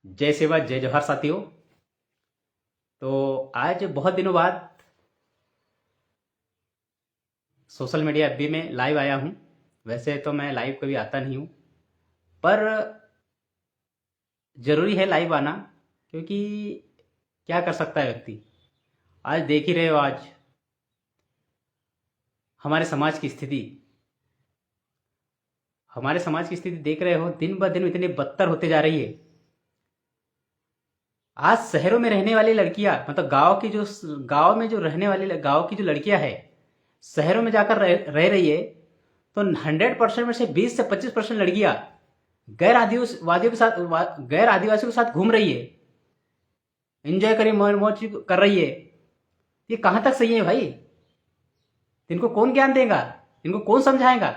जय सेवा जय जोहार साथियों। तो आज बहुत दिनों बाद सोशल मीडिया एफबी में लाइव आया हूँ। वैसे तो मैं लाइव कभी आता नहीं हूँ, पर ज़रूरी है लाइव आना, क्योंकि क्या कर सकता है व्यक्ति। आज देख ही रहे हो, आज हमारे समाज की स्थिति हमारे समाज की स्थिति देख रहे हो, दिन ब दिन इतनी बदतर होते जा रही है। आज शहरों में रहने वाली लड़कियां, मतलब गांव में जो रहने वाली गांव की जो लड़कियां है, शहरों में जाकर रह रही है, तो 100% में से 20 से 25% लड़कियां गैर आदिवासियों के साथ घूम रही है, एंजॉय करी, मौज कर रही है। ये कहां तक सही है भाई? इनको कौन ज्ञान देगा? इनको कौन समझाएगा?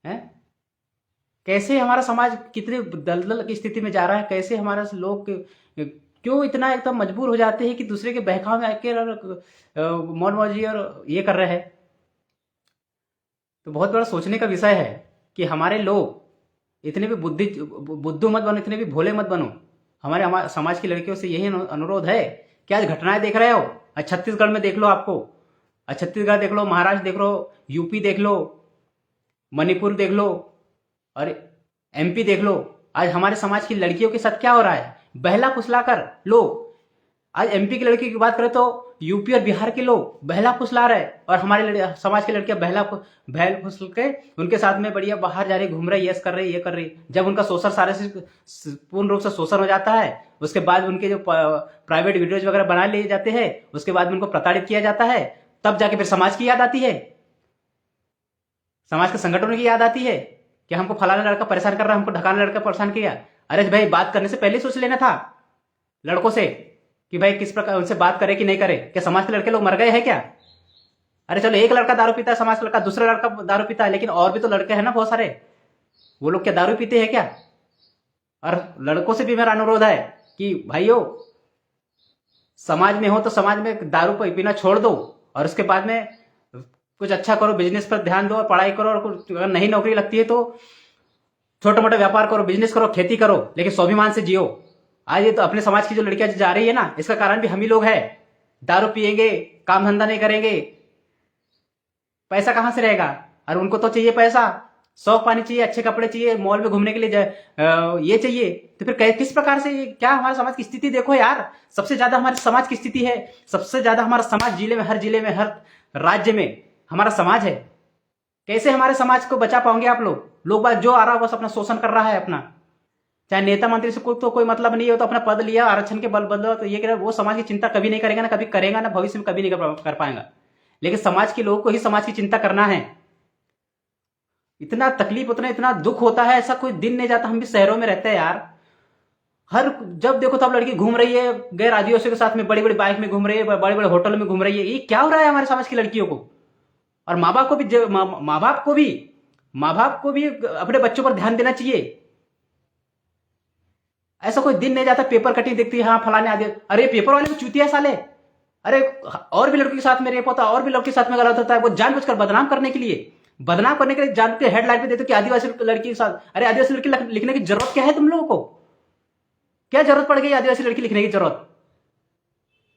है कैसे हमारा समाज कितने दलदल की स्थिति में जा रहा है? कैसे हमारा लोग क्यों इतना एकदम मजबूर हो जाते हैं कि दूसरे के बहकाव में आके मौज मौजी और ये कर रहे हैं? तो बहुत बड़ा सोचने का विषय है कि हमारे लोग इतने भी बुद्धू मत बनो, इतने भी भोले मत बनो। हमारे समाज की लड़कियों से यही अनुरोध है कि आज घटनाएं देख रहे हो, आज छत्तीसगढ़ में देख लो, आपको आज छत्तीसगढ़ देख लो, महाराष्ट्र देख लो, यूपी देख लो, मणिपुर देख लो और एमपी देख लो। आज हमारे समाज की लड़कियों के साथ क्या हो रहा है? बहला फुसला कर लोग, आज एमपी की लड़की की बात करें तो यूपी और बिहार के लोग बहला फुसला रहे, और हमारे समाज की लड़कियां बहल फुसल के उनके साथ में बढ़िया बाहर जा रही, घूम रही, यस कर रही, ये कर रही। जब उनका शोषण सारे से पूर्ण रूप से शोषण हो जाता है, उसके बाद उनके जो प्राइवेट वीडियोज वगैरह बना लिए जाते हैं, उसके बाद उनको प्रताड़ित किया जाता है, तब जाके फिर समाज की याद आती है, समाज के संगठनों की याद आती है कि हमको फलाना लड़का परेशान कर रहा है, हमको ढकाना लड़का परेशान किया। अरे भाई, बात करने से पहले सोच लेना था लड़कों से कि भाई किस प्रकार उनसे बात करे कि नहीं करे। क्या समाज के लड़के लोग मर गए हैं क्या? अरे चलो, एक लड़का दारू पीता है, समाज का लड़का, दूसरा लड़का दारू पीता है, लेकिन और भी तो लड़के हैं ना बहुत सारे, वो लोग क्या दारू पीते हैं क्या? और लड़कों से भी मेरा अनुरोध है कि भाइयों, समाज में हो तो समाज में दारू पीना छोड़ दो, और उसके बाद में कुछ अच्छा करो, बिजनेस पर ध्यान दो और पढ़ाई करो, और अगर नहीं नौकरी लगती है तो छोटा मोटा व्यापार करो, बिजनेस करो, खेती करो, लेकिन स्वाभिमान से जियो। आज ये तो अपने समाज की जो लड़कियां जा रही है ना, इसका कारण भी हम ही लोग हैं। दारू पिएंगे, काम धंधा नहीं करेंगे, पैसा कहां से रहेगा? और उनको तो चाहिए पैसा, शौक पानी चाहिए, अच्छे कपड़े चाहिए, मॉल में घूमने के लिए ये चाहिए। तो फिर किस प्रकार से, क्या हमारे समाज की स्थिति देखो यार। सबसे ज्यादा हमारे समाज की स्थिति है, सबसे ज्यादा हमारा समाज जिले में हर राज्य में हमारा समाज है। कैसे हमारे समाज को बचा पाओगे आप लोग बात जो आ रहा है बस अपना शोषण कर रहा है अपना। चाहे नेता मंत्री से तो कोई मतलब नहीं है, तो अपना पद लिया आरक्षण के बल बदलो, तो ये कह वो समाज की चिंता कभी नहीं करेगा, ना कभी करेगा, ना भविष्य में कभी नहीं कर पाएगा। लेकिन समाज के लोगों को ही समाज की चिंता करना है। इतना तकलीफ होता है, इतना दुख होता है, ऐसा कोई दिन नहीं जाता। हम भी शहरों में रहते हैं यार, हर जब देखो तब लड़की घूम रही है गैर आदिवासियों के साथ में, बड़ी बड़ी बाइक में घूम रही है, बड़े बड़े होटल में घूम रही है। ये क्या हो रहा है हमारे समाज की लड़कियों को? और माँ बाप को भी अपने बच्चों पर ध्यान देना चाहिए। ऐसा कोई दिन नहीं जाता पेपर कटिंग देखती है, हाँ फलाने आदि। अरे पेपर वाले को चूतिया साले। अरे और भी लड़की के साथ में रेप होता है, और भी लड़की के साथ में गलत होता है, वो जानबूझकर बदनाम करने के लिए जानते हेडलाइन पे देते कि आदिवासी लड़की के साथ। अरे आदिवासी लड़की लिखने की जरूरत क्या है तुम लोगों को? क्या जरूरत पड़ गई आदिवासी लड़की लिखने की? जरूरत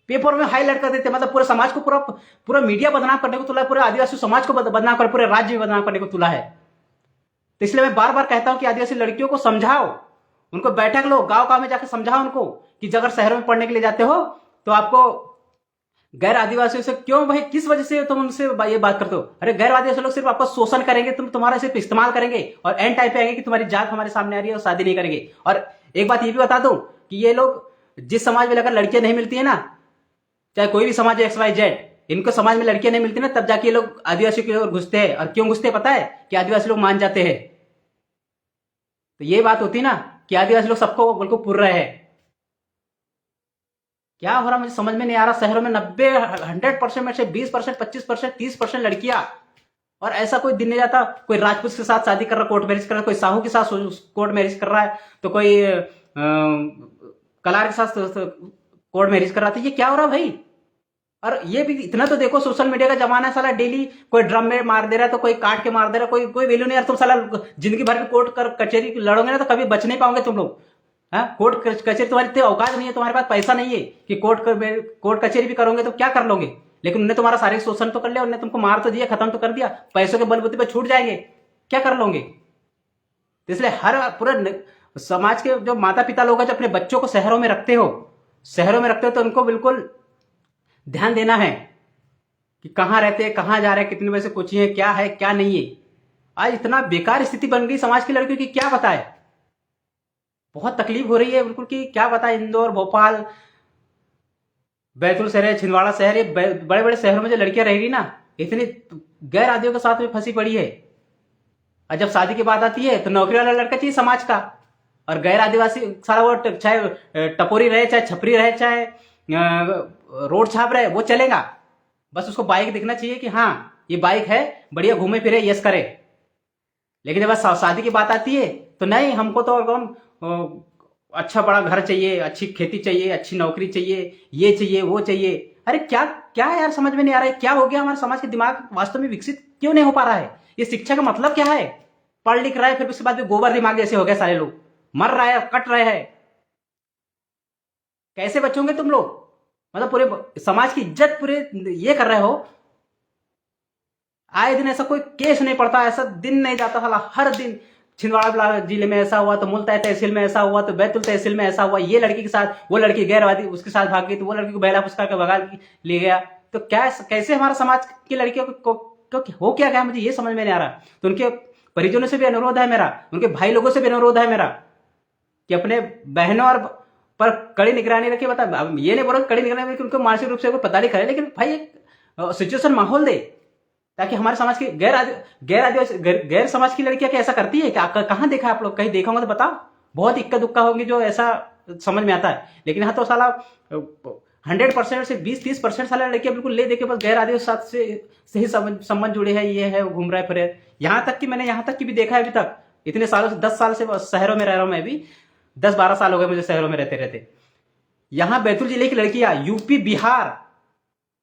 पेपर में हाईलाइट कर देते, मतलब पूरे समाज को, पूरा मीडिया बदनाम करने को तुला है, पूरे आदिवासी समाज को बदनाम कर, पूरे राज्य में बदनाम करने को तुला है। तो इसलिए मैं बार बार कहता हूं कि आदिवासी लड़कियों को समझाओ, उनको बैठक लो, गांव में जाकर समझाओ उनको कि अगर शहरों में पढ़ने के लिए जाते हो तो आपको गैर आदिवासियों से क्यों, भाई किस वजह से तुम उनसे ये बात करते हो? अरे गैर आदिवासी लोग सिर्फ आपका शोषण करेंगे, तुम्हारा सिर्फ इस्तेमाल करेंगे, और एंड टाइम पे आएंगे कि तुम्हारी जात हमारे सामने आ रही है और शादी नहीं करेंगे। और एक बात ये भी बता दूं कि ये लोग जिस समाज में अगर लड़कियां नहीं मिलती है ना, चाहे कोई भी समाज एक्स वाई जेड, इनको समाज में लड़कियां नहीं मिलती ना, तब जाके ये लोग आदिवासियों की ओर घुसते हैं। और क्यों घुसते हैं पता है? कि आदिवासी लोग मान जाते हैं। तो ये बात होती ना कि आदिवासी लोग सबको बिल्कुल पुर रहे हैं। क्या हो रहा मुझे समझ में नहीं आ रहा। शहरों में 100% में से 20%, 25%, 30% लड़कियां, और ऐसा कोई दिन नहीं जाता कोई राजपूत के साथ शादी कर रहा है, कोर्ट मैरिज कर रहा है, कोई साहू के साथ कोर्ट मैरिज कर रहा है, तो कोई कलार के साथ कोर्ट मैरिज कर रहा था। ये क्या हो रहा भाई? और ये भी इतना तो देखो, सोशल मीडिया का जमाना है साला, डेली कोई ड्रम में मार दे रहा है, तो कोई काट के मार दे रहा है, कोई वैल्यू नहीं यार। तुम साला जिंदगी भर की कोर्ट कर कचहरी लड़ोगे ना तो कभी बच नहीं पाओगे तुम लोग। हाँ, कोर्ट कचहरी तुम्हारी इतनी औकात नहीं है, तुम्हारे पास पैसा नहीं है कि कोर्ट कचहरी भी करोगे तो क्या कर लोगे। लेकिन उन्होंने तुम्हारा शारीरिक शोषण तो कर लिया, उन्होंने तुमको मार तो दिया, खत्म तो कर दिया, पैसों के बलबूते पे छूट जाएंगे, क्या कर लोगे। तो इसलिए हर पूरे समाज के जो माता पिता लोग हैं, जो अपने बच्चों को शहरों में रखते हो तो उनको बिल्कुल ध्यान देना है कि कहाँ रहते हैं, कहाँ जा रहे हैं, कितने बजे से कोचिंग है, क्या है क्या नहीं है। आज इतना बेकार स्थिति बन गई समाज की लड़कियों की, क्या बताए। बहुत तकलीफ हो रही है बिल्कुल कि क्या बताए। इंदौर, भोपाल, बैतूल शहर, छिंदवाड़ा शहर, ये बड़े बड़े शहरों में जो लड़कियां रह रही ना, इतनी गैर आदियों के साथ में फंसी पड़ी है। और जब शादी की बात आती है तो नौकरी वाला लड़का चाहिए समाज का, और गैर आदिवासी सारा वो चाहे टपोरी रहे, चाहे छपरी रहे, चाहे रोड छाप रहे, वो चलेगा। बस उसको बाइक दिखना चाहिए कि हाँ ये बाइक है, बढ़िया घूमे फिरे, यस करे। लेकिन जब शादी की बात आती है तो नहीं, हमको तो अच्छा बड़ा घर चाहिए, अच्छी खेती चाहिए, अच्छी नौकरी चाहिए, ये चाहिए वो चाहिए। अरे क्या क्या यार, समझ में नहीं आ रहा है क्या हो गया। हमारे समाज के दिमाग वास्तव में विकसित क्यों नहीं हो पा रहा है। ये शिक्षा का मतलब क्या है। पढ़ लिख रहा है, फिर उसके बाद भी गोबर दिमाग जैसे हो गए सारे लोग, मर रहा है, कट रहे हैं। कैसे बचोगे तुम लोग। मतलब पूरे समाज की इज्जत पूरे ये कर रहे हो। आए दिन ऐसा कोई केस नहीं पड़ता, ऐसा दिन नहीं जाता साला, हर दिन छिंदवाड़ा जिले में ऐसा हुआ, तो मुल्ताई तहसील में ऐसा हुआ, तो बैतूल तहसील में ऐसा हुआ, ये लड़की के साथ वो लड़की गैरवादी उसके साथ भाग गई, तो वो लड़की को बहला फुसका के भगा ले गया। तो क्या कैसे हमारा समाज की लड़कियों को हो क्या गया, मुझे ये समझ में नहीं आ रहा। तो उनके परिजनों से भी अनुरोध है मेरा, उनके भाई लोगों से भी अनुरोध है मेरा कि अपने बहनों और पर कड़ी निगरानी रखिए। बता, ये नहीं बोल रहा कड़ी निगरानी, उनको मानसिक रूप से कोई पता नहीं करे, लेकिन भाई एक सिचुएशन माहौल दे, ताकि हमारे समाज की गैर समाज की लड़कियां क्या ऐसा करती है क्या। कहां देखा आप लोग, कहीं देखा होगा तो बताओ। बहुत इक्का दुक्का होंगी जो ऐसा समझ में आता है। लेकिन यहाँ तो साला 100% से 20-30% साला लड़कियां बिल्कुल ले देके बस गैर आदिवासी से ही संबंध जुड़े हैं, ये है, घूम रहे फिरे। यहाँ तक कि मैंने यहाँ तक की भी देखा है अभी तक, इतने सालों से 10 साल से शहरों में रह रहा हूं मैं भी, 10-12 साल हो गए मुझे शहरों में रहते रहते। यहाँ बैतूल जिले की लड़कियां यूपी बिहार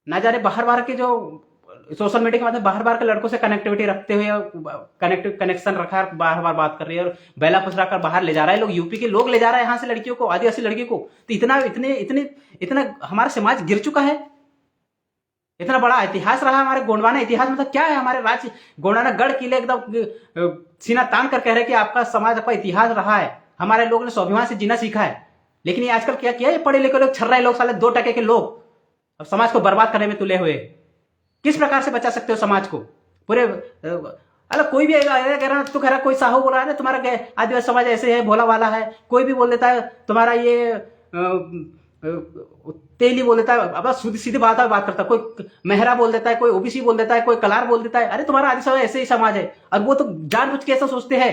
ना जाने बाहर के जो सोशल मीडिया के माध्यम बाहर के लड़कों से कनेक्टिविटी रखते हुए, कनेक्शन रखा बार बात कर रही है और बेला फुसरा कर बाहर ले जा रहा है। लोग यूपी के लोग ले जा रहे हैं यहाँ से लड़कियों को, आदिवासी लड़कियों को। तो इतना हमारा समाज गिर चुका है। इतना बड़ा इतिहास रहा हमारे गोंडवाना इतिहास, मतलब क्या है हमारे राज्य गोंडवाना गढ़ किले एकदम सीना तान कर कह रहे कि आपका समाज, आपका इतिहास रहा है, हमारे लोगों ने स्वाभिमान से जीना सीखा है। लेकिन ये आजकल क्या किया, ये पढ़े लिखे लोग, छर्रा लोग, साले 2 टके के लोग अब समाज को बर्बाद करने में तुले हुए। किस प्रकार से बचा सकते हो समाज को पूरे। अरे कोई भी कह रहा तो कह रहा, कोई साहू बोल रहा है तुम्हारा आदिवासी समाज ऐसे है, भोला वाला है। कोई भी बोल देता है तुम्हारा ये तेली बोल देता है, अब सीधी बात करता है। कोई मेहरा बोल देता है, कोई ओबीसी बोल देता है, कोई कलार बोल देता है। अरे तुम्हारा आदिवासी समाज ऐसे ही समाज है, और वो तो जानबूझ के ऐसा सोचते हैं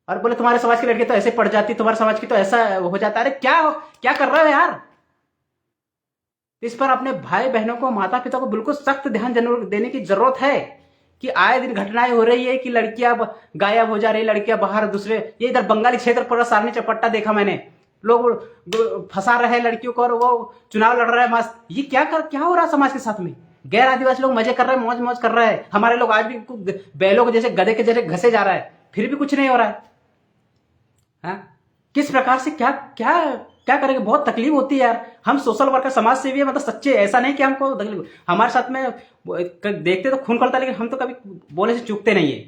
और बोले तुम्हारे समाज की लड़की तो ऐसे पड़ जाती, तुम्हारे समाज की तो ऐसा हो जाता है। अरे क्या कर रहे हो यार। इस पर अपने भाई बहनों को, माता पिता को बिल्कुल सख्त ध्यान देने की जरूरत है कि आए दिन घटनाएं हो रही है कि लड़कियां गायब हो जा रही, लड़कियां बाहर दूसरे, ये इधर बंगाली क्षेत्र पर सारनी चपट्टा देखा मैंने, लोग फंसा रहे लड़कियों को और वो चुनाव लड़ रहे हैं मस्त। ये क्या हो रहा है समाज के साथ में। गैर आदिवासी लोग मजे कर रहे हैं, मौज कर रहे हैं, हमारे लोग आज भी बैलों के जैसे, गधे के जैसे घसे जा रहा है, फिर भी कुछ नहीं हो रहा है। किस प्रकार से क्या करेंगे। बहुत तकलीफ होती है यार। हम सोशल वर्कर समाज से भी है, मतलब सच्चे, ऐसा नहीं कि हमको हमारे साथ में देखते तो खून खलता, लेकिन हम तो कभी बोलने से चूकते नहीं है।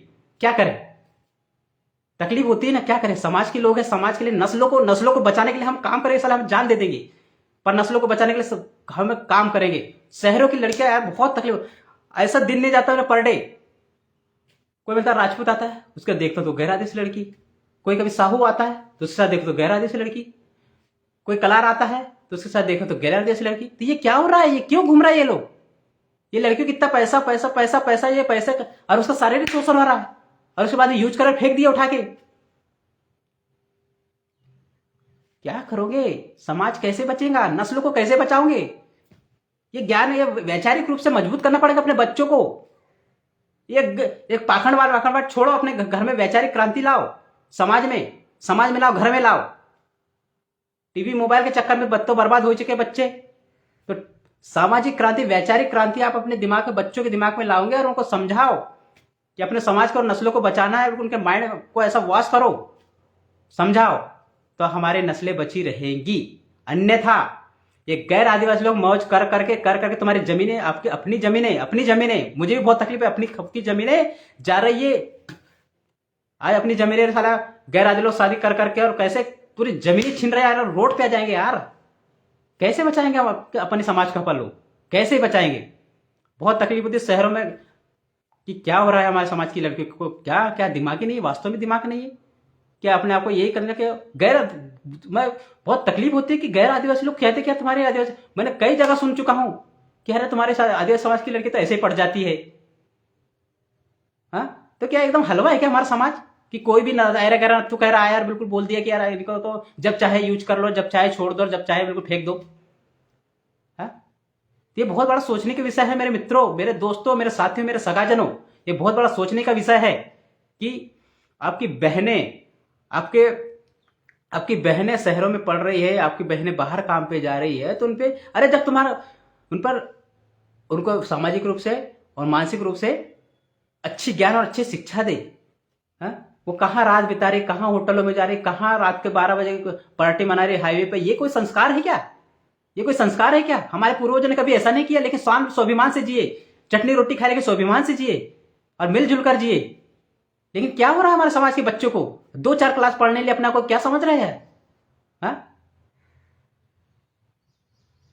क्या करें, तकलीफ होती है ना, क्या करें। समाज के लोग हैं, समाज के लिए नस्लों को बचाने के लिए हम काम करेंगे, साला हम जान दे देंगे, पर नस्लों को बचाने के लिए हम काम करेंगे। शहरों की लड़कियां यार बहुत तकलीफ, ऐसा दिन नहीं जाता पर डे कोई मतलब राजपूत आता है, उसका देखता तो गैर आदिवासी लड़की, कोई कभी साहू आता है तो उसके साथ देखो तो गैर आदिवासी लड़की, कोई कलार आता है तो उसके साथ देखो तो गैर आदिवासी लड़की। तो ये क्या हो रहा है, ये क्यों घूम रहा है ये लोग। ये लड़कियों को कितना पैसा पैसा पैसा पैसा, ये पैसे और उसका शारीरिक शोषण हो रहा है, और उसके बाद यूज कर फेंक दिया उठा के। क्या करोगे, समाज कैसे बचेगा, नस्लों को कैसे बचाओगे। ये ज्ञान, ये वैचारिक रूप से मजबूत करना पड़ेगा अपने बच्चों को। ये एक पाखंडवाद छोड़ो, अपने घर में वैचारिक क्रांति लाओ, समाज में लाओ, घर में लाओ। टीवी मोबाइल के चक्कर में बच्चों बर्बाद हो चुके बच्चे। तो सामाजिक क्रांति, वैचारिक क्रांति आप अपने दिमाग में, बच्चों के दिमाग में लाओगे और उनको समझाओ कि अपने समाज को और नस्लों को बचाना है। उनके माइंड को ऐसा वॉश करो, समझाओ। तो हमारी नस्लें बची रहेंगी। अन्यथा ये गैर आदिवासी लोग मौज कर करके तुम्हारी जमीनें, आपकी अपनी जमीनें, मुझे भी बहुत तकलीफ है, अपनी खुद की जमीनें जा रही है। आज अपनी जमीनें साला गैर आदिवासी लोग शादी कर करके और कैसे पूरी जमीनें छीन रहे हैं यार, रोड पे आ जाएंगे यार। कैसे बचाएंगे हम अपने समाज का अपन लोग, कैसे बचाएंगे? बहुत तकलीफ होती है शहरों में कि क्या हो रहा है हमारे समाज की लड़कियों को, क्या क्या दिमाग ही नहीं है, वास्तव में दिमाग नहीं है क्या अपने आप को यही करने के गैर। मैं बहुत तकलीफ होती है कि गैर आदिवासी लोग कहते क्या तुम्हारे आदिवासी, मैंने कई जगह सुन चुका हूं कि अरे तुम्हारे आदिवासी समाज की लड़की तो ऐसे ही पड़ जाती है। हाँ, तो क्या एकदम हलवा है क्या हमारा समाज कि कोई भी नायरा कह रहा, तू कह रहा है यार, बिल्कुल बोल दिया कि यार इनको तो जब चाहे यूज कर लो, जब चाहे छोड़ दो, जब चाहे बिल्कुल फेंक दो। हाँ, ये बहुत बड़ा सोचने का विषय है मेरे मित्रों, मेरे दोस्तों, मेरे साथियों, मेरे सगाजनों। ये बहुत बड़ा सोचने का विषय है कि आपकी बहनें, आपकी बहनें शहरों में पढ़ रही है, आपकी बहनें बाहर काम पे जा रही है, तो उनपे अरे जब तुम्हारा उन पर उनको सामाजिक रूप से और मानसिक रूप से अच्छी ज्ञान और अच्छी शिक्षा दे। हाँ, वो कहाँ रात बिता रही, कहाँ होटलों में जा रही, कहाँ रात के 12 बजे पार्टी मना रही हाईवे पे, ये कोई संस्कार है क्या? ये कोई संस्कार है क्या? हमारे पूर्वजों ने कभी ऐसा नहीं किया, लेकिन स्वाभिमान से जिए, चटनी रोटी खाए लेकिन स्वाभिमान से जिए और मिलजुल कर जिए। लेकिन क्या हो रहा है हमारे समाज के बच्चों को, 2-4 क्लास पढ़ने लिए अपना को क्या समझ रहे हैं?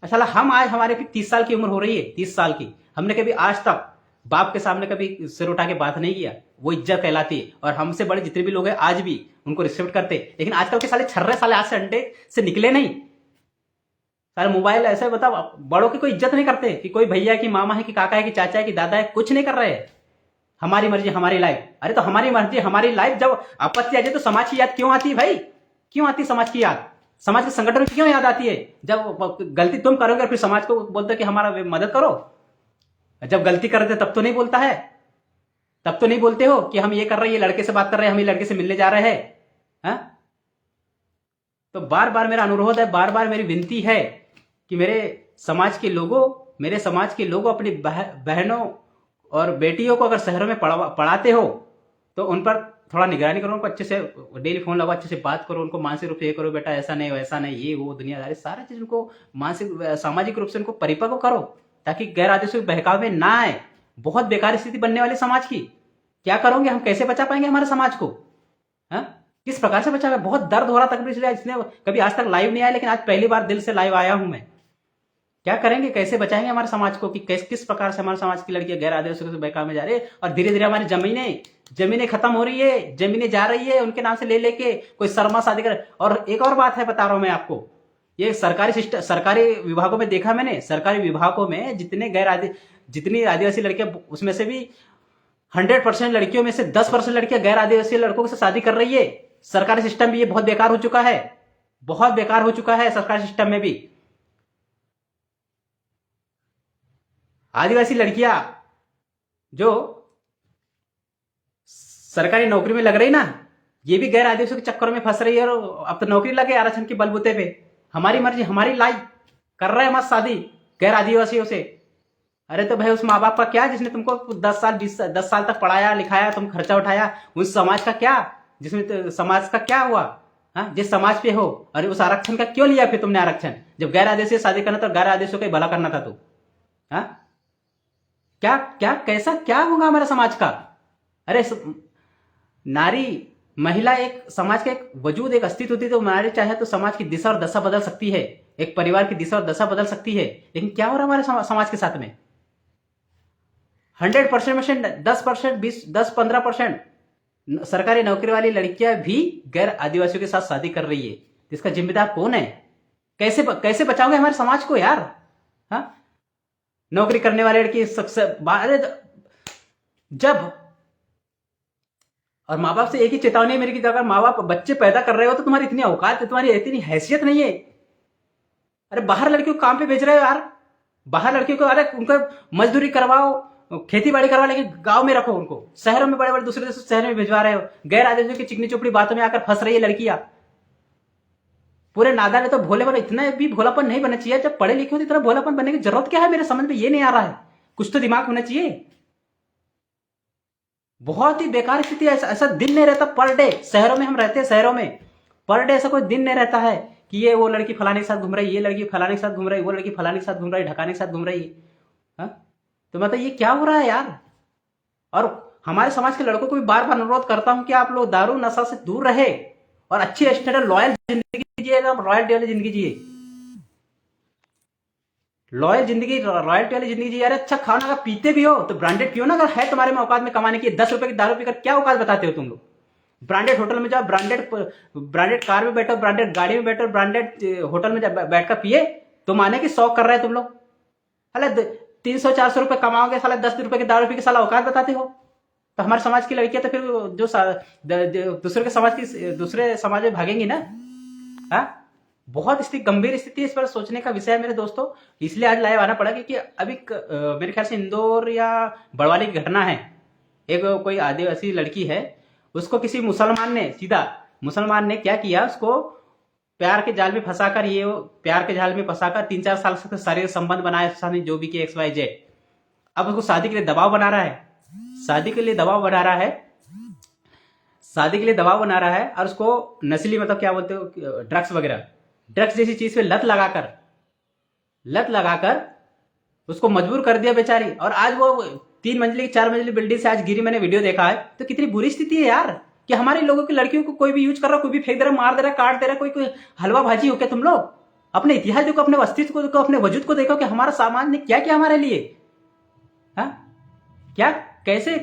अच्छा, हम आज हमारे 30 साल की उम्र हो रही है, 30 साल की, हमने कभी आज तक बाप के सामने कभी सिर उठा के बात नहीं किया। वो इज्जत कहलाती है और हमसे बड़े जितने भी लोग हैं आज भी उनको रिस्पेक्ट करते। लेकिन आजकल के साले छर्रे साले आज से अंडे से निकले नहीं, सारे मोबाइल ऐसे बता, बड़ों की कोई इज्जत नहीं करते कि कोई भैया की, मामा है कि काका है कि चाचा है कि दादा है, कुछ नहीं कर रहे। हमारी मर्जी हमारी लाइफ। अरे तो हमारी मर्जी हमारी लाइफ, जब आपत्ति आ जाए तो समाज की याद क्यों आती है भाई? क्यों आती समाज की याद? समाज के संगठन की क्यों याद आती है? जब गलती तुम करोगे और फिर समाज को बोलते कि हमारा मदद करो। जब गलती करते तब तो नहीं बोलता है, तब तो नहीं बोलते हो कि हम ये कर रहे हैं, ये लड़के से बात कर रहे हैं, हम ये लड़के से मिलने जा रहे हैं। तो बार बार मेरा अनुरोध है, बार बार मेरी विनती है कि मेरे समाज के लोगों अपनी बहनों और बेटियों को अगर शहरों में पढ़ाते हो तो उन पर थोड़ा निगरानी करो, उनको अच्छे से डेली फोन लगाओ, अच्छे से बात करो, उनको मानसिक रूप से ये करो, बेटा ऐसा नहीं वैसा नहीं, ये वो दुनियादारी सारा चीज उनको मानसिक सामाजिक रूप से उनको परिपक्व करो, ताकि गैर आदेशों के बहकाव में ना आए। बहुत बेकार स्थिति बनने वाली समाज की। क्या करोगे? हम कैसे बचा पाएंगे हमारे समाज को? किस प्रकार से बचा? बहुत दर्द हो रहा था, इसलिए कभी आज तक लाइव नहीं आया, लेकिन आज पहली बार दिल से लाइव आया हूं मैं। क्या करेंगे, कैसे बचाएंगे हमारे समाज को कि किस प्रकार से हमारे समाज की लड़कियां गैर आदिवासियों से बहकाव में जा रही है और धीरे धीरे हमारी जमीनें खत्म हो रही है, जमीनें जा रही है उनके नाम से ले लेके कोई शर्मा शादी कर। और एक और बात है, बता रहा हूं मैं आपको, ये सरकारी विभागों में देखा मैंने, सरकारी विभागों में जितनी आदिवासी लड़कियां, उसमें से भी 100% लड़कियों में से 10% लड़कियां गैर आदिवासी लड़कों से शादी कर रही है। सरकारी सिस्टम भी ये बहुत बेकार हो चुका है, बहुत बेकार हो चुका है सरकारी सिस्टम में भी। आदिवासी लड़कियां जो सरकारी नौकरी में लग रही ना, ये भी गैर आदिवासियों के चक्कर में फंस रही है। और अब तो नौकरी लगे आरक्षण के बलबूते पे, हमारी मर्जी हमारी लाइफ, कर रहे हैं मत शादी गैर आदिवासियों से। अरे तो भाई उस माँ बाप का क्या जिसने तुमको 10 साल तक पढ़ाया लिखाया, तुम खर्चा उठाया, उस समाज का क्या, जिसमें समाज का क्या हुआ? जिस समाज पे हो, अरे उस आरक्षण का क्यों लिया फिर तुमने आरक्षण? जब गैर आदिवासी शादी करना तो गैर आदिवासियों का भला करना था तो। क्या क्या कैसा क्या होगा हमारे समाज का? अरे नारी, महिला एक समाज का एक वजूद, एक अस्तित्व होती है। तो नारी चाहे तो समाज की दिशा और दशा बदल सकती है, एक परिवार की दिशा और दशा बदल सकती है। लेकिन क्या हो रहा है हमारे समाज के साथ में? 100% में से 10%, 10-15% सरकारी नौकरी वाली लड़कियां भी गैर आदिवासियों के साथ शादी कर रही है। इसका जिम्मेदार कौन है? कैसे बचाओगे हमारे समाज को यार? नौकरी करने वाले लड़की जब, और माँ बाप से एक ही चेतावनी है मेरी कि अगर माँ बाप बच्चे पैदा कर रहे हो तो तुम्हारी इतनी औकात है, तुम्हारी इतनी हैसियत नहीं है। अरे बाहर लड़कियों को काम पे भेज रहे हो यार, बाहर लड़कियों को, अरे उनको मजदूरी करवाओ, खेती बाड़ी करवाओ, लेकिन गांव में रखो उनको। शहरों में बड़े बड़े दूसरे देशों शहर में भिजवा रहे हो। गैर आदिवासियों की चिकनी चुपड़ी बातों में आकर फंस रही है लड़कियां। पूरे नादान है तो भोले बने, इतना भी भोलापन नहीं बनना चाहिए। जब पढ़े लिखे हो तो इतना भोलापन बनने की जरूरत क्या है? मेरे समझ में ये नहीं आ रहा है। कुछ तो दिमाग होना चाहिए। बहुत ही बेकार स्थिति है, ऐसा दिन नहीं रहता पर डे। शहरों में हम रहते हैं, शहरों में पर डे ऐसा कोई दिन नहीं रहता है कि ये वो लड़की फलाने के साथ घूम रही है, ये लड़की फलाने के साथ घूम रही है, वो लड़की फलाने के साथ घूम रही है, ढकाने के साथ घूम रही है। हाँ? तो मतलब ये क्या हो रहा है यार। और हमारे समाज के लड़कों को भी बार बार अनुरोध करता हूं कि आप लोग दारू नशा से दूर रहे और अच्छी स्टैंडर्ड लॉयल जिंदगी जिए, रॉयल्टी वाली जिंदगी जिए, रॉयल्टी वाली जिंदगी जिए। अरे अच्छा खाना अगर पीते भी हो तो ब्रांडेड पियो ना, अगर है तुम्हारे में औकात में कमाने की। 10 रुपए की दारू पीकर क्या औकात बताते हो तुम लोग। ब्रांडेड होटल में जाओ, ब्रांडेड कार में बैठो, ब्रांडेड गाड़ी में बैठो, ब्रांडेड होटल में बैठकर पिए तो माने कि शौक कर रहे हैं तुम लोग। अरे 300-400 रुपए कमाओगे, साला 10 रुपए की दारू पी के साला औकात बताते हो। तो हमारे समाज की लड़कियां तो फिर जो दूसरे समाज में भागेंगी ना। हाँ, बहुत गंभीर स्थिति है। इस पर सोचने का विषय है मेरे दोस्तों, इसलिए आज लाइव आना पड़ा क्योंकि अभी मेरे ख्याल से इंदौर या बड़वानी की घटना है। एक कोई आदिवासी लड़की है, उसको किसी मुसलमान ने क्या किया, उसको प्यार के जाल में फंसाकर, प्यार के जाल में फंसाकर 3-4 साल से शारीरिक संबंध बनाए, जो भी कि XYZ। अब उसको शादी के लिए दबाव बना रहा है, शादी के लिए दबाव बना रहा है और उसको नस्ली मतलब क्या बोलते हो, ड्रग्स जैसी चीज पे लत लगाकर उसको मजबूर कर दिया बेचारी। और आज वो 3 मंजिली 4 मंजिली बिल्डिंग से आज गिरी। मैंने वीडियो देखा है। तो कितनी बुरी स्थिति है यार कि हमारे लोगों की लड़कियों को कोई भी यूज कर रहा, कोई भी फेंक दे रहा, मार दे रहा, काट दे रहा, कोई हलवा भाजी हो क्या तुम लोग। अपने इतिहास देखो, अपने अस्तित्व को देखो, अपने वजूद को देखो कि हमारा समाज ने क्या किया हमारे लिए। हाँ, क्या कैसे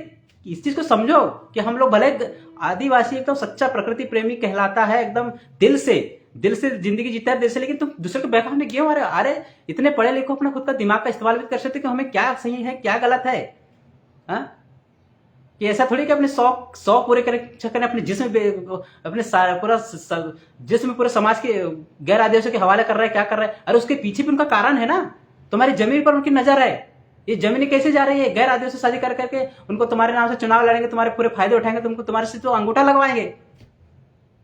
इस चीज को समझो कि हम लोग भले आदिवासी एकदम सच्चा प्रकृति प्रेमी कहलाता है, एकदम दिल से जिंदगी जीता है दिल से, लेकिन तुम दूसरे को बहकाने में क्यों मारे। अरे इतने पढ़े लिखो, अपना खुद का दिमाग का इस्तेमाल भी कर सकते कि हमें क्या सही है क्या गलत है। हाँ, कि ऐसा थोड़ी कि अपने शौक पूरे करने अपने जिस्म पूरा जिस्म पूरे समाज के गैर आदिवासियों के हवाले कर रहा है, क्या कर रहा है। अरे उसके पीछे भी उनका कारण है ना। तुम्हारी जमीन पर उनकी नजर है, ये जमीन कैसे जा रही है। गैर आदिवासी शादी कर करके उनको तुम्हारे नाम से चुनाव लड़ेंगे, तुम्हारे पूरे फायदे उठाएंगे, तुमको तुम्हारे से तो अंगूठा लगवाएंगे।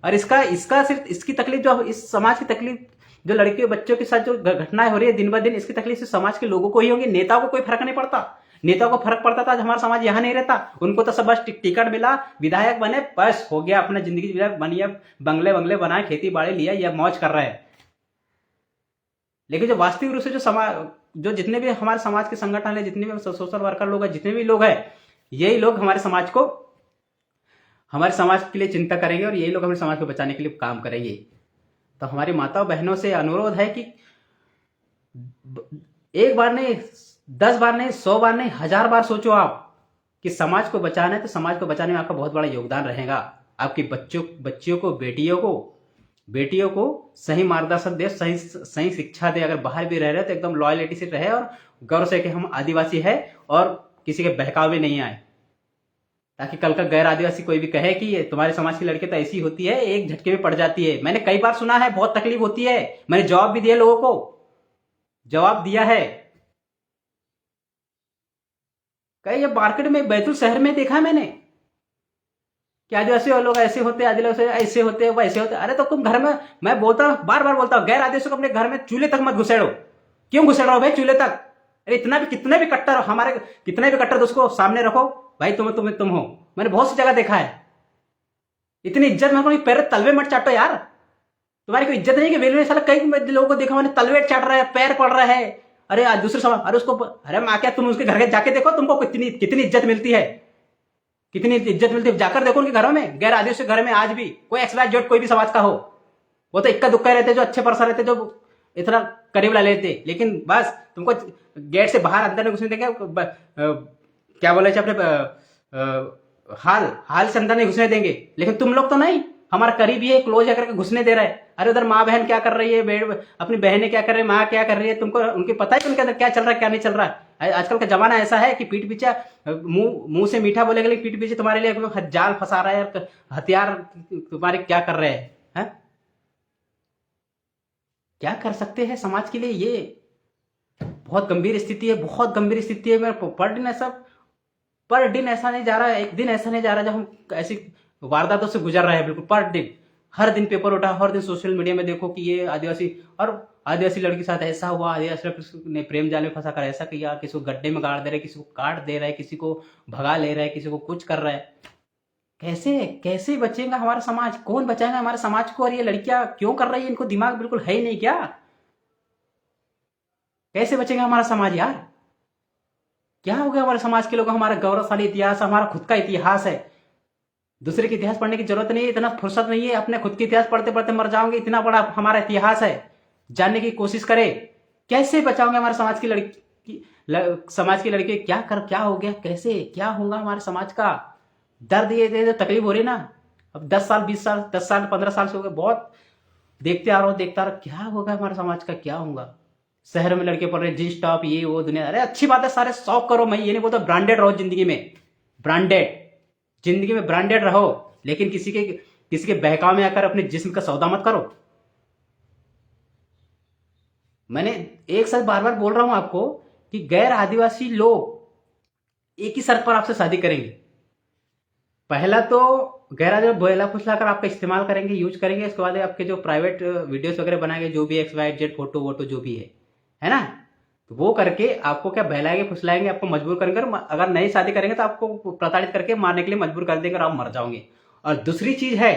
और इसका सिर्फ इसकी तकलीफ, जो इस समाज की तकलीफ, जो लड़के बच्चों के साथ जो घटनाएं हो रही है दिन ब दिन, इसकी तकलीफ सिर्फ समाज के लोगों को ही होगी। नेताओं को कोई फर्क नहीं पड़ता। नेताओं को फर्क पड़ता था आज हमारा समाज यहाँ नहीं रहता। उनको तो सब बस टिकट मिला, विधायक बने, बस हो गया, अपना जिंदगी बनिए, बंगले बनाए, खेती बाड़ी लिया, या मौज कर रहे हैं। लेकिन जो वास्तविक रूप से जो जितने भी हमारे समाज के संगठन है, जितने भी सोशल वर्कर लोग हैं, जितने भी लोग हैं, यही लोग हमारे समाज के लिए चिंता करेंगे और यही लोग हमारे समाज को बचाने के लिए काम करेंगे। तो हमारी माताओं बहनों से अनुरोध है कि एक बार नहीं, 10 बार नहीं, 100 बार नहीं, 1000 बार सोचो आप कि समाज को बचाना है। तो समाज को बचाने में आपका बहुत बड़ा योगदान रहेगा। आपकी बच्चियों को, बेटियों को सही मार्गदर्शन दे, सही शिक्षा दे। अगर बाहर भी रह रहे तो एकदम लॉयलिटी से रहे और गर्व से कि हम आदिवासी है और किसी के बहकावे में नहीं आए, ताकि कल का गैर आदिवासी कोई भी कहे कि तुम्हारे समाज की लड़की तो ऐसी होती है, एक झटके में पड़ जाती है। मैंने कई बार सुना है, बहुत तकलीफ होती है। मैंने जवाब भी दिया, लोगों को जवाब दिया है। कई ये मार्केट में बैतूल शहर में देखा है मैंने कि आदिवासी लोग ऐसे होते, आदिवासी ऐसे होते, वैसे होते। अरे तो तुम घर में, मैं बोलता हूं, बार बार बोलता हूं, गैर आदिवासी को अपने घर में चूल्हे तक मत घुसेड़ो। क्यों घुसेड़ रहे हो भाई चूल्हे तक। अरे कितने भी कट्टर हमारे, कितने भी कट्टर उसको सामने रखो भाई, तुम हो। मैंने बहुत सी जगह देखा है। इतनी इज्जत में पैर तलवे मत चाटो यार। तुम्हारी कोई इज्जत नहीं कि वेलवे साला। कई लोगों को देखा मैंने, तलवे चाट रहा है, पैर पड़ रहा है। अरे आज दूसरे समाज, अरे उसको, अरे माँ क्या, तुम उसके घर के जाके देखो, तुमको कितनी इज्जत मिलती है, कितनी इज्जत मिलती है। जाकर देखो उनके घरों में, गैर आदिवासी घर में आज भी कोई XYZ कोई भी समाज का हो, वो तो इक्का दुक्का रहते, जो अच्छे परसा रहते, जो इतना करीब ला लेते। लेकिन बस तुमको गेट से बाहर अंदर नहीं घुसने देंगे। क्या बोले अपने हाल से अंदर नहीं घुसने देंगे। लेकिन तुम लोग तो नहीं, हमारा करीबी है, क्लोज है करके घुसने दे रहा है। अरे उधर माँ बहन क्या कर रही है, अपनी बहनें क्या कर रही है, माँ क्या कर रही है, तुमको उनके पता है कि उनके अंदर क्या चल रहा है क्या नहीं चल रहा है। आजकल का जमाना ऐसा है कि पीठ पीछे, मुंह से मीठा बोलेगा, लेकिन पीठ पीछे तुम्हारे लिए जाल फंसा रहा है, हथियार तुम्हारे क्या कर रहे हैं। क्या कर सकते हैं समाज के लिए। ये बहुत गंभीर स्थिति है, बहुत गंभीर स्थिति है। मेरा पर दिन ऐसा नहीं जा रहा है, एक दिन ऐसा नहीं जा रहा जब हम ऐसी वारदातों से गुजर रहे हैं। बिल्कुल पर दिन, हर दिन पेपर उठा, हर दिन सोशल मीडिया में देखो कि ये आदिवासी लड़की के साथ ऐसा हुआ, आदिवासी लड़की ने प्रेम जाल में फंसा कर ऐसा किया, किसी को गड्ढे में गाड़ दे रहे, किसी को काट दे रहा है, किसी को भगा ले रहा है, किसी को कुछ कर रहा है। कैसे कैसे बचेगा हमारा समाज? कौन बचाएगा हमारे समाज को? और ये लड़कियां क्यों कर रही है? इनको दिमाग बिल्कुल है ही नहीं क्या? कैसे बचेगा हमारा समाज यार? क्या हो गया हमारे समाज के लोग? हमारा गौरवशाली इतिहास, हमारा खुद का इतिहास है। दूसरे के इतिहास पढ़ने की जरूरत नहीं है, इतना फुर्सत नहीं है। अपने खुद के इतिहास पढ़ते पढ़ते मर जाओगे। इतना बड़ा हमारा इतिहास है, जानने की कोशिश करें। कैसे बचाओगे हमारे समाज की लड़की, समाज की लड़की? क्या हो गया? कैसे क्या होगा हमारे समाज का? दर्द ये तकलीफ हो रही ना, अब 10 साल 20 साल 10 साल 15 साल से हो गए, बहुत देखते आ रहा हूँ, देखता रहा। क्या होगा हमारे समाज का? क्या होगा? शहर में लड़के पढ़ रहे जींस टॉप, ये वो दुनिया। अरे अच्छी बात है, सारे शौक करो। मैं ये नहीं बोलता, ब्रांडेड रहो जिंदगी में, ब्रांडेड जिंदगी में ब्रांडेड रहो, लेकिन किसी के बहकाव में आकर अपने जिस्म का सौदा मत करो। मैंने एक साथ बार बार बोल रहा हूं आपको कि गैर आदिवासी लोग एक ही शर्त पर आपसे शादी करेंगे। पहला तो गैर आदिवासी बोला फुसलाकर आपका इस्तेमाल करेंगे, यूज करेंगे। उसके बाद आपके जो प्राइवेट वीडियोस वगैरह बनाएंगे, जो भी XYZ फोटो वोटो जो भी है ना, तो वो करके आपको क्या बहलाएंगे फुसलाएंगे, आपको मजबूर करेंगे। अगर नहीं शादी करेंगे तो आपको प्रताड़ित करके मारने के लिए मजबूर कर देंगे और आप मर जाओगे। और दूसरी चीज है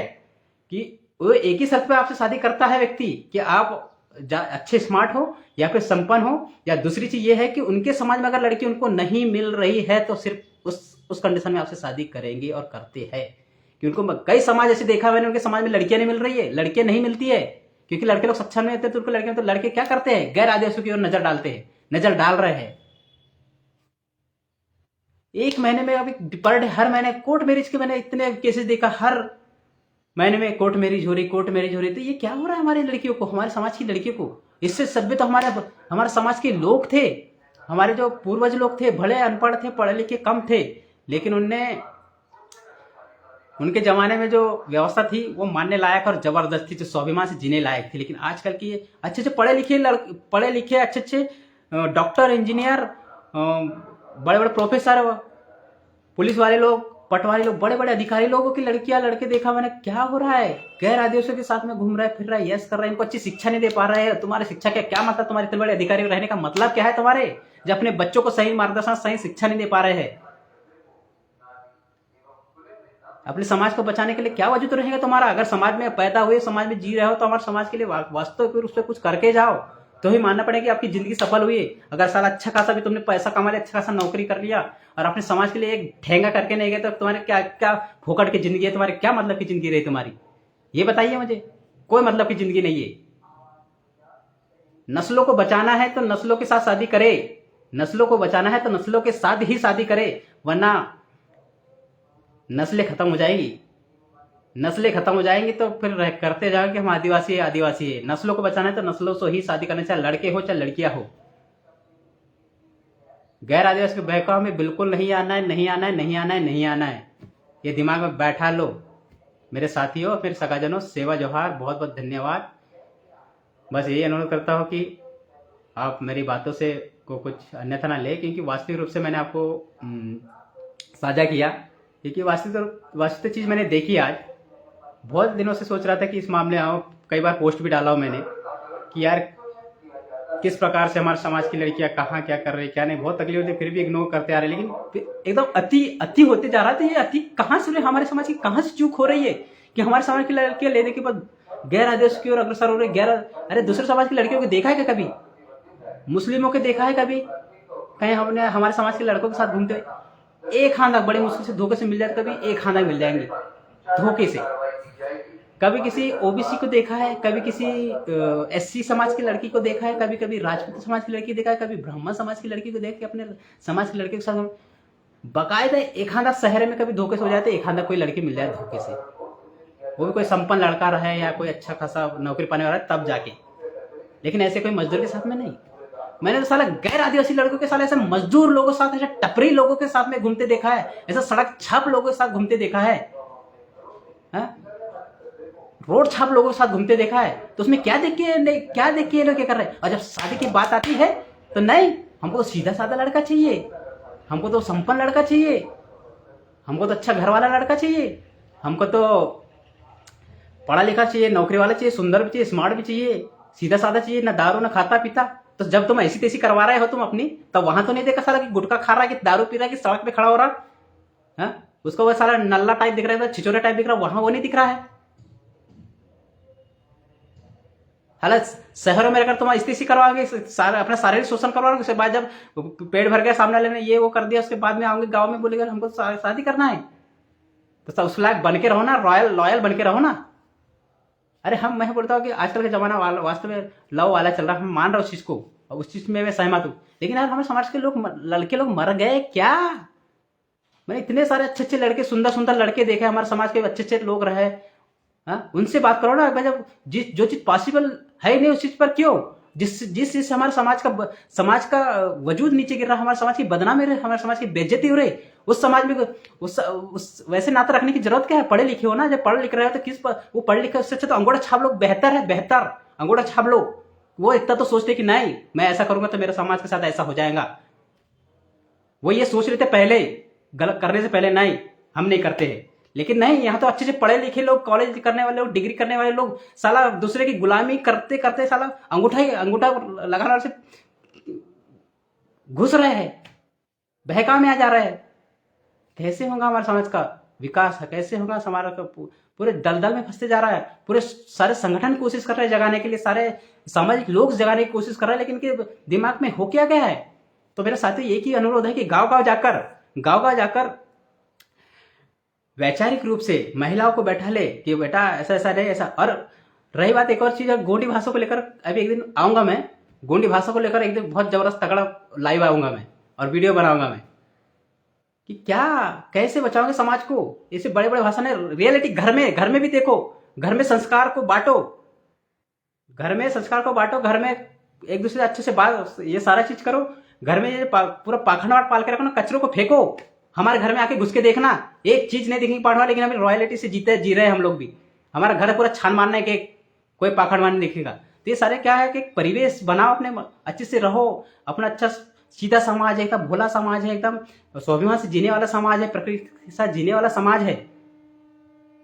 कि वो एक ही शर्त पे आपसे शादी करता है व्यक्ति कि आप अच्छे स्मार्ट हो या फिर संपन्न हो, या दूसरी चीज ये है कि उनके समाज में अगर लड़की उनको नहीं मिल रही है तो सिर्फ उस कंडीशन में आपसे शादी करेंगे और करते हैं। कि उनको कई समाज ऐसे देखा मैंने, उनके समाज में लड़कियां नहीं मिल रही है, लड़कियां नहीं मिलती है क्योंकि लड़के लोग सक्षम नहीं होते, तो उनको लड़कियां, तो लड़के क्या करते हैं? गैर आदिवासियों की ओर नजर डालते हैं, नजर डाल रहे हैं। एक महीने में अभी पर डे, हर महीने कोर्ट मैरिज के मैंने इतने केसेस देखा, हर महीने में कोर्ट मैरिज हो रही, कोर्ट मैरिज हो रही। तो ये क्या हो रहा है हमारी लड़कियों को, हमारे समाज की लड़कियों को? इससे सभ्य तो हमारे समाज के लोग थे, हमारे जो पूर्वज लोग थे, भले अनपढ़ थे, पढ़े लिखे कम थे, लेकिन उनके जमाने में जो व्यवस्था थी वो मानने लायक और जबरदस्ती, जो स्वाभिमान से जीने लायक थी। लेकिन आजकल की अच्छे अच्छे पढ़े लिखे अच्छे डॉक्टर, इंजीनियर, बड़े बड़े प्रोफेसर, पुलिस वाले लोग, पटवारी लोग, बड़े बड़े अधिकारी लोगों की लड़कियां लड़के देखा मैंने। क्या हो रहा है? गैर आदिवासियों के साथ में घूम रहा है, फिर रहा है, यस कर रहा है। इनको अच्छी शिक्षा नहीं दे पा रहे हैं। तुम्हारी शिक्षा क्या मतलब? तुम्हारे इतने बड़े अधिकारी रहने का मतलब क्या है तुम्हारे, जो अपने बच्चों को सही मार्गदर्शन, सही शिक्षा नहीं दे पा रहे हैं? अपने समाज को बचाने के लिए क्या वजूद रहेगा तुम्हारा? अगर समाज में पैदा हुए, समाज में जी रहे हो, तो हमारे समाज के लिए वास्तव फिर उस पर कुछ करके जाओ, तो ही मानना पड़ेगा कि आपकी जिंदगी सफल हुई है। अगर साला अच्छा खासा भी तुमने पैसा कमा लिया, अच्छा खासा नौकरी कर लिया और अपने समाज के लिए एक ठेंगा करके नहीं गए, तो तुम्हारे क्या फोकट की जिंदगी है? तुम्हारे क्या मतलब की जिंदगी रही तुम्हारी? ये बताइए मुझे। कोई मतलब की जिंदगी नहीं है। नस्लों को बचाना है तो नस्लों के साथ शादी करे, नस्लों को बचाना है तो नस्लों के साथ ही शादी करे, वरना नस्लें खत्म हो जाएंगी। नस्लें खत्म हो जाएंगी तो फिर करते जाओगे कि हम आदिवासी है, आदिवासी है। नस्लों को बचाना है तो नस्लों से ही शादी करना, चाहे लड़के हो चाहे लड़कियां हो। गैर आदिवासी के बहकाव में बिल्कुल नहीं आना है, नहीं आना है, नहीं आना है, नहीं आना है। ये दिमाग में बैठा लो। मेरे साथियों, मेरे सगाजनों, सेवा जोहार, बहुत बहुत धन्यवाद। बस यही अनुरोध करता हूँ कि आप मेरी बातों से को कुछ अन्यथा ना ले, क्योंकि वास्तविक रूप से मैंने आपको साझा किया, क्योंकि वास्तविक चीज़ मैंने देखी। आज बहुत दिनों से सोच रहा था कि इस मामले आओ, कई बार पोस्ट भी डाला हूँ मैंने कि यार किस प्रकार से हमारे समाज की लड़कियां कहाँ क्या कर रही, क्या नहीं। बहुत तकलीफ होती, फिर भी इग्नोर करते आ रहे, लेकिन एकदम अति होते जा रहा था। ये अति कहाँ से, हमारे समाज की कहाँ से चूक हो रही है कि हमारे समाज की लड़कियां लेने के बाद गैर आदिवासी की ओर अग्रसर हो रही। अरे दूसरे समाज की लड़कियों को देखा है क्या कभी? मुस्लिमों के देखा है कभी कहीं हमने हमारे समाज के लड़कों के साथ घूमते हुए? एक खानदान बड़े मुश्किल से धोखे से मिल जाते, कभी एक खानदान मिल जाएंगे धोखे से। कभी किसी ओबीसी को देखा है, कभी किसी SC समाज की लड़की को देखा है, कभी कभी राजपूत समाज की लड़की देखा है, कभी ब्राह्मण समाज की लड़की को देख के अपने समाज की लड़की के साथ बाकायदा एक आधा शहर में कभी धोखे से हो जाते, एक आधा कोई लड़की मिल जाए धोखे से, वो भी कोई संपन्न लड़का रहे या कोई अच्छा खासा नौकरी पाने वाला है तब जाके। लेकिन ऐसे कोई मजदूर के साथ में नहीं। मैंने तो साला गैर आदिवासी लड़कों के साथ, ऐसे मजदूर लोगों के साथ, ऐसे टपरी लोगों के साथ में घूमते देखा है, ऐसा सड़क छाप लोगों के साथ घूमते देखा है, रोड छाप लोगों के साथ घूमते देखा है। तो उसमें क्या देख के ये लोग क्या कर रहे हैं? और जब शादी की बात आती है तो नहीं, हमको तो सीधा साधा लड़का चाहिए, हमको तो संपन्न लड़का चाहिए, हमको तो अच्छा घर वाला लड़का चाहिए, हमको तो पढ़ा लिखा चाहिए, नौकरी वाला चाहिए, सुंदर भी चाहिए, स्मार्ट भी चाहिए, सीधा साधा चाहिए, ना दारू ना खाता पीता। तो जब तुम ऐसी तैसी करवा रहे हो तुम अपनी, तब वहां तो नहीं देखा साला कि गुटखा खा रहा है, कि दारू पी रहा है, कि सड़क पे खड़ा हो रहा है, उसको वो सारा नल्ला टाइप दिख रहा है, छिचोरा टाइप दिख रहा है, वहां वो नहीं दिख रहा है। हालांकि शहरों में अगर तुम स्थिति करवाओगे, सारे अपना शारीरिक शोषण करवाओगे, उसके बाद जब पेट भर गया सामने लेने ये वो कर दिया, उसके बाद में आओगे गांव में बोलेगा हमको शादी करना है, तो उस लायक बन के रहो ना, रॉयल लॉयल बन के रहो ना। अरे मैं बोलता हूँ कि आजकल का जमाना वास्तव में लव वाला चल रहा है, मैं मान रहा हूँ उस चीज को, और उस चीज में मैं सहमत हूँ, लेकिन यार हमारे समाज के लोग लड़के लोग मर गए क्या। मैंने इतने सारे अच्छे अच्छे लड़के, सुंदर सुंदर लड़के देखे, हमारे समाज के अच्छे अच्छे लोग रहे, हाँ उनसे बात करो ना। जब जो चीज पॉसिबल है ही नहीं उस चीज पर क्यों, जिस जिस चीज से हमारे समाज का वजूद नीचे गिर रहा, हमारे समाज की बदनामी हो रही, हमारे समाज की बेइज्जती हो रही, उस समाज में उस वैसे नाता रखने की जरूरत क्या है। पढ़े लिखे हो ना, जब पढ़ लिख रहे हो तो किस पर वो पढ़ लिखे, उससे अच्छा तो अंगूठा छाप लोग बेहतर है, बेहतर अंगूठा छाप लो। वो इतना तो सोचते कि नहीं मैं ऐसा करूंगा तो मेरे समाज के साथ ऐसा हो जाएगा, वो ये सोच रहे थे पहले, गलत करने से पहले नहीं हम नहीं करते हैं। लेकिन नहीं, यहाँ तो अच्छे से पढ़े लिखे लोग, कॉलेज करने वाले लोग, डिग्री करने वाले लोग साला दूसरे की गुलामी करते करते साला अंगूठा लगाना से घुस रहे हैं, बहकाव में आ जा रहे हैं। कैसे होगा हमारे समाज का विकास, कैसे होगा समाज का, पूरे दलदल में फंसते जा रहा है। पूरे सारे संगठन कोशिश कर रहे हैं जगाने के लिए, सारे सामाजिक लोग जगाने की कोशिश कर रहे हैं, लेकिन इनके दिमाग में हो क्या गया है। तो मेरा साथी एक ही अनुरोध है कि गांव गांव जाकर वैचारिक रूप से महिलाओं को बैठा ले कि बेटा ऐसा ऐसा नहीं ऐसा। और रही बात एक और चीज, गोंडी भाषा को लेकर अभी एक दिन आऊंगा मैं, गोंडी भाषा को लेकर एक दिन बहुत जबरदस्त तगड़ा लाइव आऊंगा मैं और वीडियो बनाऊंगा मैं कि क्या कैसे बचाओगे समाज को। ऐसे बड़े बड़े भाषण है, रियलिटी घर में भी देखो, घर में संस्कार को बांटो, घर में संस्कार को बांटो, घर में एक दूसरे से अच्छे से बात, ये सारा चीज करो। घर में ये पूरा पाखंडवाट पाल के रखो ना, कचरों को फेंको। हमारे घर में आके घुस के देखना, एक चीज नहीं दिखेगी पाखंडवाट, लेकिन हम रॉयलिटी से जी रहे हैं हम लोग भी। हमारा घर पूरा छान मारना है कि कोई पाखंडवाट नहीं दिखेगा। तो ये सारे क्या है कि परिवेश बनाओ, अपने अच्छे से रहो, अपना अच्छा सीधा समाज है, एकदम भोला समाज है, एकदम स्वाभिमान से जीने वाला समाज है, प्रकृति के साथ जीने वाला समाज है।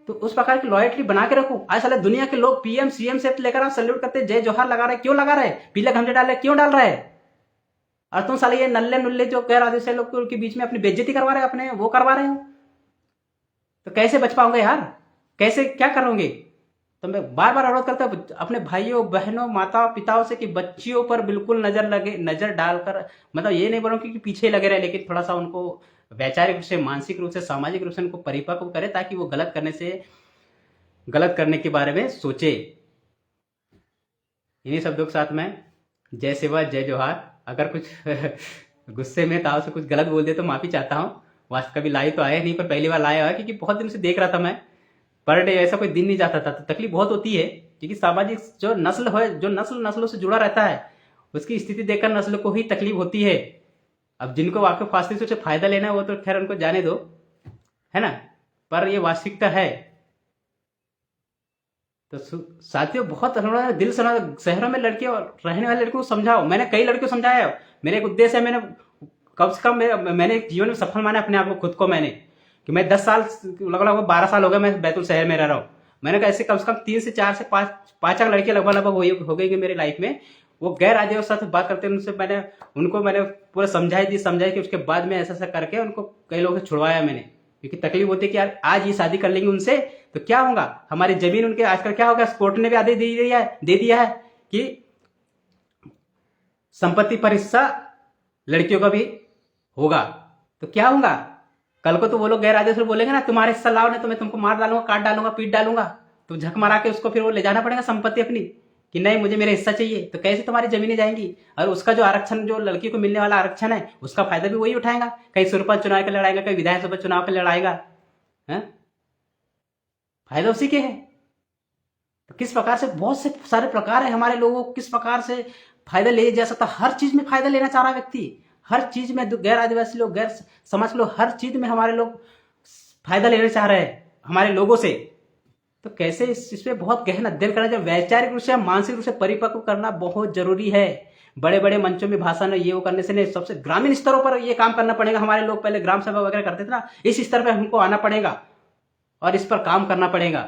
तो उस प्रकार की लॉयल्टी बना के रखो। आज साले दुनिया के लोग पीएम सीएम से लेकर आप सैल्यूट करते, जय जोहार लगा रहे, क्यों लगा रहे, पीले घंटे डाल रहे, क्यों डाल रहे हैं। और तुम साले ये नल्ले नुल्ले जो गैर आदिवासी लोग के बीच में अपनी बेइज्जती करवा रहे हो, अपने वो करवा रहे हो, तो कैसे बच पाओगे यार, कैसे क्या करोगे। तो मैं बार बार अनुरोध करता हूँ अपने भाइयों बहनों माताओं पिताओं से कि बच्चियों पर बिल्कुल नजर डालकर, मतलब ये नहीं बोलो कि पीछे लगे रहे, लेकिन थोड़ा सा उनको वैचारिक रूप से, मानसिक रूप से, सामाजिक रूप से उनको परिपक्व करे, ताकि वो गलत करने के बारे में सोचे। इन्हीं शब्दों के साथ में जय सेवा जय जोहार। अगर कुछ गुस्से में ताव से कुछ गलत बोल दे तो माफी चाहता हूँ। वास्तव कभी लाइव तो आया नहीं, पर पहली बार लाया है, क्योंकि बहुत दिन से देख रहा था मैं, पर डे ऐसा कोई दिन नहीं जाता था, तो तकलीफ बहुत होती है। क्योंकि सामाजिक जो नस्लों से जुड़ा रहता है, उसकी स्थिति देखकर नस्ल को ही तकलीफ होती है। अब जिनको आपके फासले से फायदा लेना है वो तो खैर उनको जाने दो, है ना, पर ये वास्तविकता है। तो साथियों बहुत दिल से शहरों में लड़कियों रहने वाले लड़कियों को समझाओ। मैंने कई लड़कियों को समझाया, मेरा एक उद्देश्य है, मैंने कम से कम मैंने जीवन में सफल माना अपने आप को, खुद को। मैंने कि मैं 10 साल लगभग 12 साल हो गए मैं बैतूल शहर में रह रहा हूँ। मैंने कहा ऐसे कम से कम 3 से 4 से 5 लड़कियां लगभग हो गई मेरी लाइफ में। वो गैर आदिवासी साथ बात करते हैं, उनको मैंने पूरा समझाई कि उसके बाद में ऐसा करके उनको कई लोगों से छुड़वाया मैंने। क्योंकि तकलीफ होती है कि यार आज ये शादी कर लेंगे उनसे तो क्या होगा, हमारी जमीन उनके आजकल क्या होगा, कोर्ट ने भी आदेश दे दिया है कि संपत्ति पर हिस्सा लड़कियों का भी होगा। तो क्या होगा, कल को तो वो लोग गैर आदेश बोलेंगे ना तुम्हारे हिस्सा लाओ, नहीं तो मैं तुमको मार डालूंगा, काट डालूंगा, पीट डालूंगा। तो झक मारा के उसको फिर वो ले जाना पड़ेगा संपत्ति अपनी, कि नहीं मुझे मेरा हिस्सा चाहिए। तो कैसे तुम्हारी जमीनें जाएंगी। और उसका जो आरक्षण, जो लड़की को मिलने वाला आरक्षण है, उसका फायदा भी वही उठाएगा। कहीं सरपंच चुनाव के लड़ाएगा, कहीं विधानसभा चुनाव के लड़ाएगा, फायदा उसी के है। तो किस प्रकार से बहुत से सारे प्रकार है हमारे लोगों को, किस प्रकार से फायदा ले जा सकता। हर चीज में फायदा लेना चाह रहा व्यक्ति, हर चीज में गैर आदिवासी लोग, गैर समाज के लोग, हर चीज में हमारे लोग फायदा लेना चाह रहे हैं हमारे लोगों से। तो कैसे इसमें बहुत गहन अध्ययन करना चाहिए, वैचारिक रूप से मानसिक रूप से परिपक्व करना बहुत जरूरी है। बड़े बड़े मंचों में भाषण ये वो करने से नहीं, सबसे ग्रामीण स्तरों पर ये काम करना पड़ेगा। हमारे लोग पहले ग्राम सभा वगैरह करते थे ना, इस स्तर पर हमको आना पड़ेगा और इस पर काम करना पड़ेगा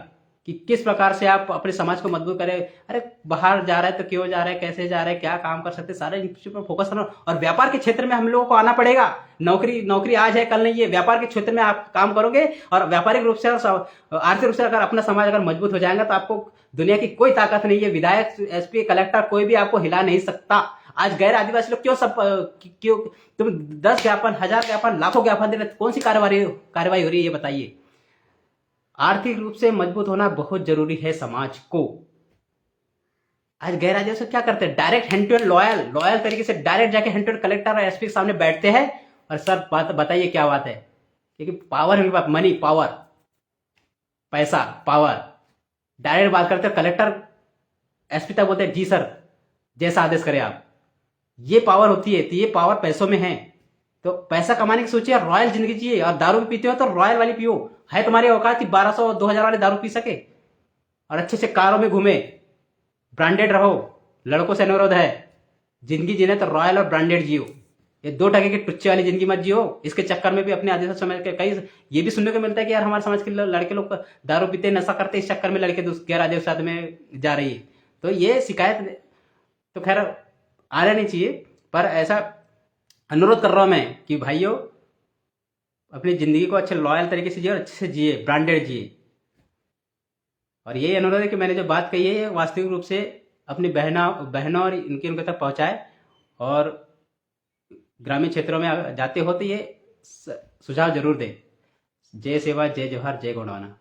कि किस प्रकार से आप अपने समाज को मजबूत करें। अरे बाहर जा रहा है तो क्यों जा रहा है, कैसे जा रहा है, क्या काम कर सकते हैं, सारे इन चीजों पर फोकस करना। और व्यापार के क्षेत्र में हम लोगों को आना पड़ेगा। नौकरी नौकरी आज है कल नहीं है। व्यापार के क्षेत्र में आप काम करोगे और व्यापारिक रूप से और आर्थिक रूप से अगर अपना समाज अगर मजबूत हो जाएगा तो आपको दुनिया की कोई ताकत नहीं है, विधायक, एसपी, कलेक्टर कोई भी आपको हिला नहीं सकता। आज गैर आदिवासी लोग क्यों तुम 10 ज्ञापन, 1000 ज्ञापन, लाखों ज्ञापन दे रहे, कौन सी कार्रवाई हो रही है ये बताइए। आर्थिक रूप से मजबूत होना बहुत जरूरी है समाज को। आज गैर आदिवासी क्या करते हैं, direct hand to hand loyal तरीके से डायरेक्ट जाके हैंड टू हैंड कलेक्टर और एसपी के सामने बैठते हैं और सर बात बताइए क्या बात है, क्योंकि पावर है उनके पास, मनी पावर, पैसा पावर, डायरेक्ट बात करते हैं। कलेक्टर एसपी तक बोलते हैं जी सर जैसा आदेश करें आप। ये पावर होती है, तो ये पावर पैसों में है। तो पैसा कमाने की सोचिए, रॉयल जिंदगी जिए। और दारू भी पीते हो तो रॉयल वाली पियो। है तुम्हारी औकात कि 1200 2000 वाले दारू पी सके और अच्छे से कारों में घूमे, ब्रांडेड रहो। लड़कों से अनुरोध है, जिंदगी जीने तो रॉयल और ब्रांडेड जियो। ये 2 टके की टुच्चे वाली जिंदगी मत जियो। इसके चक्कर में भी अपने आदिवासी समाज के कई ये भी सुनने को मिलता है कि यार हमारे समाज के लड़के लोग दारू पीते, नशा करते, इस चक्कर में लड़के गैर आदिवासी साथ में जा रही है। तो ये शिकायत तो खैर आना नहीं चाहिए, पर ऐसा अनुरोध कर रहा हूं मैं कि भाइयों अपनी जिंदगी को अच्छे लॉयल तरीके से जिए और अच्छे से जिए, ब्रांडेड जिए। और यही अनुरोध है कि मैंने जो बात कही है ये वास्तविक रूप से अपनी बहनों और उनके तक पहुंचाए। और ग्रामीण क्षेत्रों में जाते हो तो ये सुझाव जरूर दें। जय सेवा, जय जोहार, जय गौंडवाना।